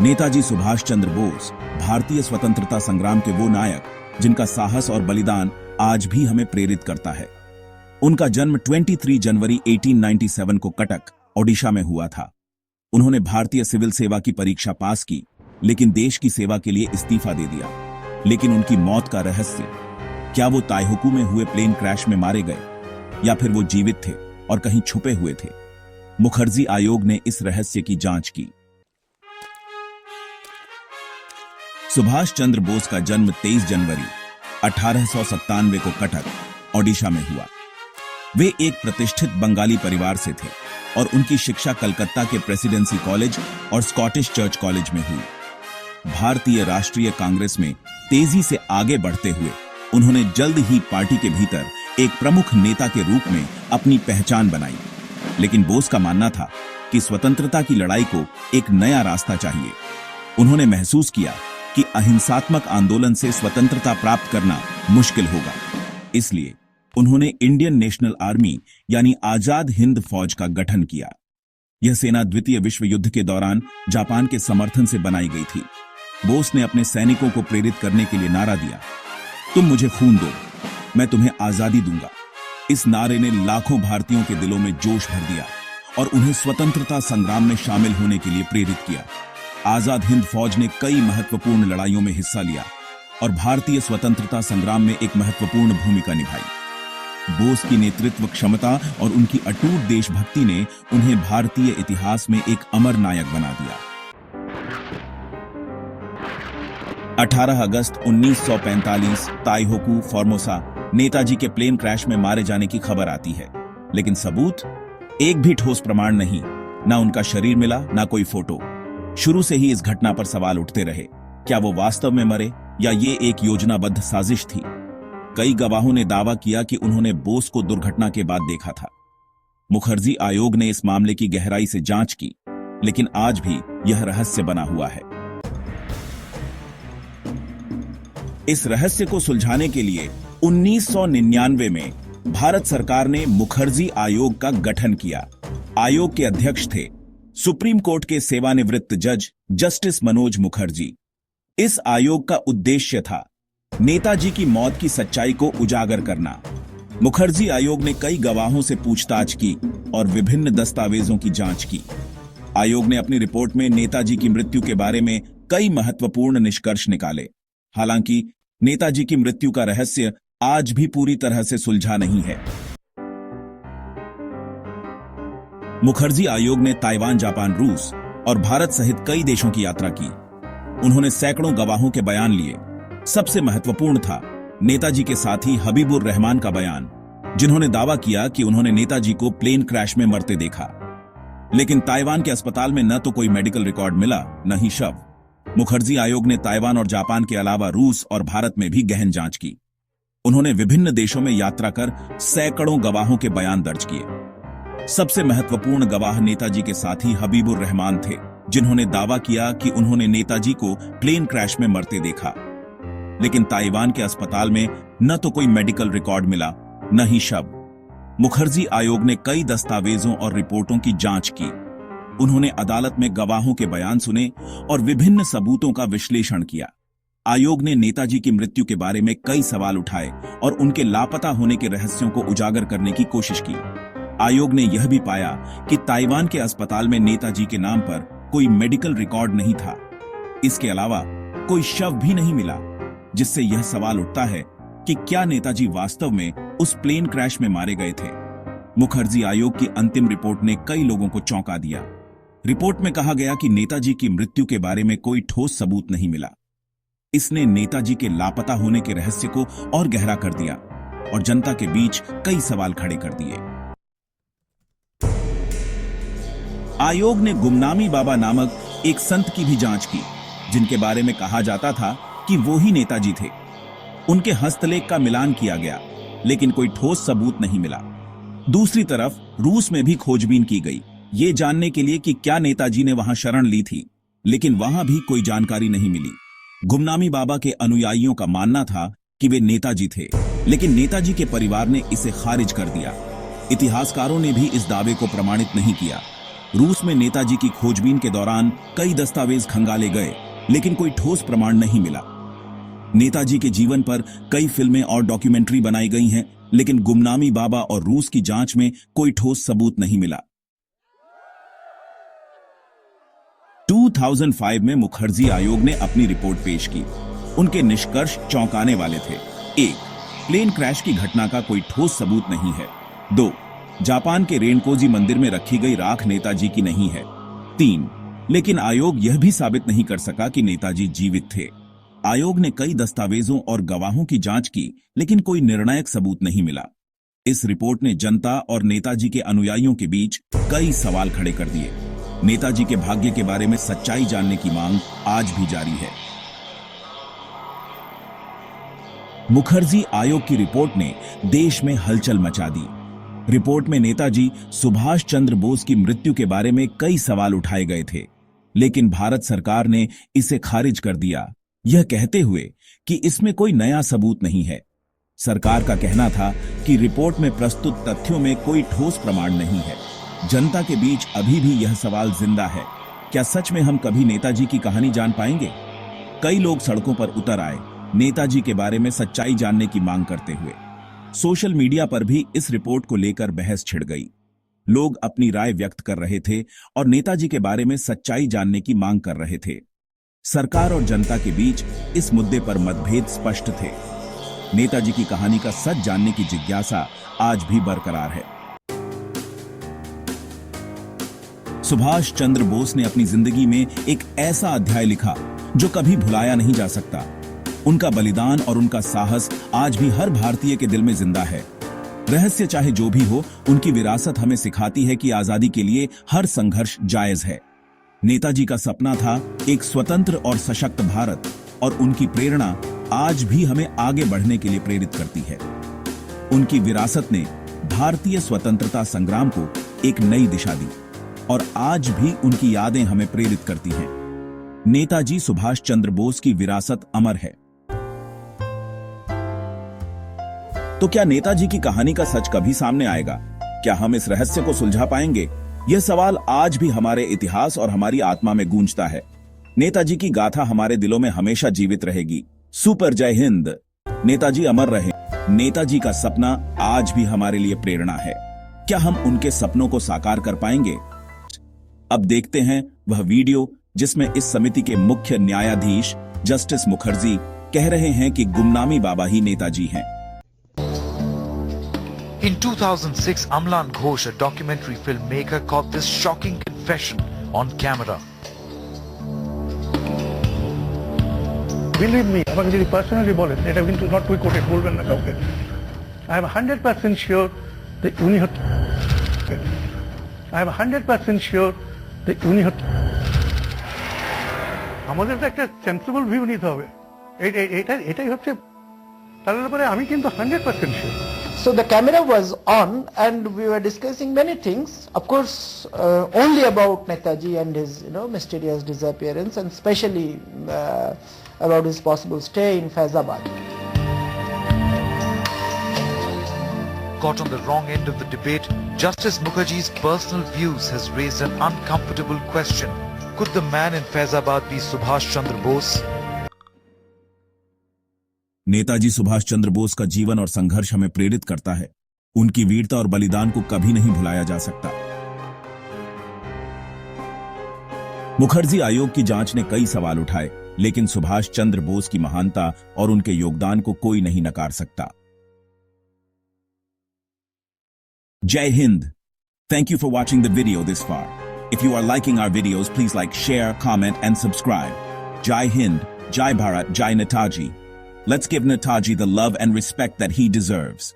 नेताजी सुभाष चंद्र बोस भारतीय स्वतंत्रता संग्राम के वो नायक जिनका साहस और बलिदान आज भी हमें प्रेरित करता है। उनका जन्म 23 जनवरी 1897 को कटक, ओडिशा में हुआ था। उन्होंने भारतीय सिविल सेवा की परीक्षा पास की, लेकिन देश की सेवा के लिए इस्तीफा दे दिया। लेकिन उनकी मौत का रहस्य, क्या वो ताइहोकू में हुए प्लेन क्रैश में मारे गए या फिर वो जीवित थे और कहीं छुपे हुए थे? मुखर्जी आयोग ने इस रहस्य की जांच की। सुभाष चंद्र बोस का जन्म 23 जनवरी 1897 को कटक, ओडिशा में हुआ। वे एक प्रतिष्ठित बंगाली परिवार से थे और उनकी शिक्षा कलकत्ता के प्रेसिडेंसी कॉलेज और स्कॉटिश चर्च कॉलेज में हुई। भारतीय राष्ट्रीय कांग्रेस में तेजी से आगे बढ़ते हुए उन्होंने जल्द ही पार्टी के भीतर एक प्रमुख नेता के रूप में अपनी पहचान बनाई। लेकिन बोस का मानना था कि स्वतंत्रता की लड़ाई को एक नया रास्ता चाहिए। उन्होंने महसूस किया कि अहिंसात्मक आंदोलन से स्वतंत्रता प्राप्त करना मुश्किल होगा। इसलिए उन्होंने इंडियन नेशनल आर्मी यानी आजाद हिंद फौज का गठन किया। यह सेना द्वितीय विश्व युद्ध के दौरान जापान के समर्थन से बनाई गई थी। बोस ने अपने सैनिकों को प्रेरित करने के लिए नारा दिया, तुम मुझे खून दो, मैं तुम्हें आजादी दूंगा। इस नारे ने लाखों भारतीयों के दिलों में जोश भर दिया और उन्हें स्वतंत्रता संग्राम में शामिल होने के लिए प्रेरित किया। आजाद हिंद फौज ने कई महत्वपूर्ण लड़ाइयों में हिस्सा लिया और भारतीय स्वतंत्रता संग्राम में एक महत्वपूर्ण भूमिका निभाई। बोस की नेतृत्व क्षमता और उनकी अटूट देशभक्ति ने उन्हें भारतीय इतिहास में एक अमर नायक बना दिया। 18 अगस्त 1945 ताइहोकू, फॉर्मोसा नेताजी के प्लेन क्रैश में मारे जाने की खबर आती है, लेकिन सबूत, एक भी ठोस प्रमाण नहीं। ना उनका शरीर मिला, ना कोई फोटो। शुरू से ही इस घटना पर सवाल उठते रहे, क्या वो वास्तव में मरे या ये एक योजनाबद्ध साजिश थी? कई गवाहों ने दावा किया कि उन्होंने बोस को दुर्घटना के बाद देखा था। मुखर्जी आयोग ने इस मामले की गहराई से जांच की, लेकिन आज भी यह रहस्य बना हुआ है। इस रहस्य को सुलझाने के लिए 1999 में भारत सरकार ने मुखर्जी आयोग का गठन किया। आयोग के अध्यक्ष थे सुप्रीम कोर्ट के सेवानिवृत्त जज जस्टिस मनोज मुखर्जी। इस आयोग का उद्देश्य था नेताजी की मौत की सच्चाई को उजागर करना। मुखर्जी आयोग ने कई गवाहों से पूछताछ की और विभिन्न दस्तावेजों की जांच की। आयोग ने अपनी रिपोर्ट में नेताजी की मृत्यु के बारे में कई महत्वपूर्ण निष्कर्ष निकाले। हालांकि नेताजी की मृत्यु का रहस्य आज भी पूरी तरह से सुलझा नहीं है। मुखर्जी आयोग ने ताइवान, जापान, रूस और भारत सहित कई देशों की यात्रा की। उन्होंने सैकड़ों गवाहों के बयान लिए। सबसे महत्वपूर्ण था नेताजी के साथी हबीबुर रहमान का बयान, जिन्होंने दावा किया कि उन्होंने नेताजी को प्लेन क्रैश में मरते देखा। लेकिन ताइवान के अस्पताल में न तो कोई मेडिकल रिकॉर्ड मिला, न ही शव। मुखर्जी आयोग ने ताइवान और जापान के अलावा रूस और भारत में भी गहन जांच की। उन्होंने विभिन्न देशों में यात्रा कर सैकड़ों गवाहों के बयान दर्ज किए। सबसे महत्वपूर्ण गवाह नेताजी के साथी हबीबुर रहमान थे, जिन्होंने दावा किया कि उन्होंने नेताजी को प्लेन क्रैश में मरते देखा। लेकिन ताइवान के अस्पताल में न तो कोई मेडिकल रिकॉर्ड मिला, न ही शव। मुखर्जी आयोग ने कई दस्तावेजों और रिपोर्टों की जांच की। उन्होंने अदालत में गवाहों के बयान सुने और विभिन्न सबूतों का विश्लेषण किया। आयोग ने नेताजी की मृत्यु के बारे में कई सवाल उठाए और उनके लापता होने के रहस्यों को उजागर करने की कोशिश की। आयोग ने यह भी पाया कि ताइवान के अस्पताल में नेताजी के नाम पर कोई मेडिकल रिकॉर्ड नहीं था। इसके अलावा कोई शव भी नहीं मिला, जिससे यह सवाल उठता है कि क्या नेताजी वास्तव में उस प्लेन क्रैश में मारे गए थे। मुखर्जी आयोग की अंतिम रिपोर्ट ने कई लोगों को चौंका दिया। रिपोर्ट में कहा गया कि नेताजी की मृत्यु के बारे में कोई ठोस सबूत नहीं मिला। इसने नेताजी के लापता होने के रहस्य को और गहरा कर दिया और जनता के बीच कई सवाल खड़े कर दिए। आयोग ने गुमनामी बाबा नामक एक संत की भी जांच की, जिनके बारे में कहा जाता था कि वो ही नेताजी थे। उनके हस्तलेख का मिलान किया गया, लेकिन कोई ठोस सबूत नहीं मिला। दूसरी तरफ रूस में भी खोजबीन की गई, ये जानने के लिए कि क्या नेताजी ने वहां शरण ली थी, लेकिन वहां भी कोई जानकारी नहीं मिली। गुमनामी बाबा के अनुयायियों का मानना था कि वे नेताजी थे, लेकिन नेताजी के परिवार ने इसे खारिज कर दिया। इतिहासकारों ने भी इस दावे को प्रमाणित नहीं किया। रूस में नेताजी की खोजबीन के दौरान कई दस्तावेज खंगाले गए, लेकिन कोई ठोस प्रमाण नहीं मिला। नेताजी के जीवन पर कई फिल्में और डॉक्यूमेंट्री बनाई गई हैं, लेकिन गुमनामी बाबा और रूस की जांच में कोई ठोस सबूत नहीं मिला। 2005 में मुखर्जी आयोग ने अपनी रिपोर्ट पेश की। उनके निष्कर्ष चौंकाने वाले थे। 1. प्लेन क्रैश की घटना का कोई ठोस सबूत नहीं है। 2. जापान के रेनकोजी मंदिर में रखी गई राख नेताजी की नहीं है। 3. लेकिन आयोग यह भी साबित नहीं कर सका कि नेताजी जीवित थे। आयोग ने कई दस्तावेजों और गवाहों की जांच की, लेकिन कोई निर्णायक सबूत नहीं मिला। इस रिपोर्ट ने जनता और नेताजी के अनुयायियों के बीच कई सवाल खड़े कर दिए। नेताजी के भाग्य के बारे में सच्चाई जानने की मांग आज भी जारी है। मुखर्जी आयोग की रिपोर्ट ने देश में हलचल मचा दी। रिपोर्ट में नेताजी सुभाष चंद्र बोस की मृत्यु के बारे में कई सवाल उठाए गए थे, लेकिन भारत सरकार ने इसे खारिज कर दिया, यह कहते हुए कि इसमें कोई नया सबूत नहीं है। सरकार का कहना था कि रिपोर्ट में प्रस्तुत तथ्यों में कोई ठोस प्रमाण नहीं है। जनता के बीच अभी भी यह सवाल जिंदा है, क्या सच में हम कभी नेताजी की कहानी जान पाएंगे? कई लोग सड़कों पर उतर आए, नेताजी के बारे में सच्चाई जानने की मांग करते हुए। सोशल मीडिया पर भी इस रिपोर्ट को लेकर बहस छिड़ गई। लोग अपनी राय व्यक्त कर रहे थे और नेताजी के बारे में सच्चाई जानने की मांग कर रहे थे। सरकार और जनता के बीच इस मुद्दे पर मतभेद स्पष्ट थे। नेताजी की कहानी का सच जानने की जिज्ञासा आज भी बरकरार है। सुभाष चंद्र बोस ने अपनी जिंदगी में एक ऐसा अध्याय लिखा जो कभी भुलाया नहीं जा सकता। उनका बलिदान और उनका साहस आज भी हर भारतीय के दिल में जिंदा है। रहस्य चाहे जो भी हो, उनकी विरासत हमें सिखाती है कि आजादी के लिए हर संघर्ष जायज है। नेताजी का सपना था एक स्वतंत्र और सशक्त भारत, और उनकी प्रेरणा आज भी हमें आगे बढ़ने के लिए प्रेरित करती है। उनकी विरासत ने भारतीय स्वतंत्रता संग्राम को एक नई दिशा दी, और आज भी उनकी यादें हमें प्रेरित करती हैं। नेताजी सुभाष चंद्र बोस की विरासत अमर है। तो क्या नेताजी की कहानी का सच कभी सामने आएगा? क्या हम इस रहस्य को सुलझा पाएंगे? यह सवाल आज भी हमारे इतिहास और हमारी आत्मा में गूंजता है। नेताजी की गाथा हमारे दिलों में हमेशा जीवित रहेगी। सुपर जय हिंद। नेताजी अमर रहे। नेताजी का सपना आज भी हमारे लिए प्रेरणा है। क्या हम उनके सपनों को साकार कर पाएंगे? अब देखते हैं वह वीडियो जिसमें इस समिति के मुख्य न्यायाधीश जस्टिस मुखर्जी कह रहे हैं कि गुमनामी बाबा ही नेताजी हैं। In 2006, Amlan Ghosh, a documentary filmmaker, caught this shocking confession on camera. Believe me, আমাকে যদি personally বলেন, এটা কিন্তু not we quoted, বলবেন না কাউকে। I am 100% sure that উনি I am 100% sure that উনি আমাদের তো একটা সেন্সিবল ভিউ নিতে হবে। এটাই হচ্ছে, তার ব্যাপারে আমি কিন্তু 100% sure. So the camera was on and we were discussing many things, of course only about Netaji and his mysterious disappearance, and especially about his possible stay in Faizabad. Caught on the wrong end of the debate, Justice Mukherjee's personal views has raised an uncomfortable question. Could the man in Faizabad be Subhash Chandra Bose? Netaji Subhash Chandra Bose का जीवन और संघर्ष हमें प्रेरित करता है। उनकी वीरता और बलिदान को कभी नहीं भुलाया जा सकता। मुखर्जी आयोग की जांच ने कई सवाल उठाए, लेकिन सुभाष चंद्र बोस की महानता और उनके योगदान को कोई नहीं नकार सकता। जय Hind. Thank you for watching the video this far. If you are liking our videos, please like, share, comment, and subscribe. Jai Hind, Jai Bharat, Jai Netaji. Let's give Netaji the love and respect that he deserves.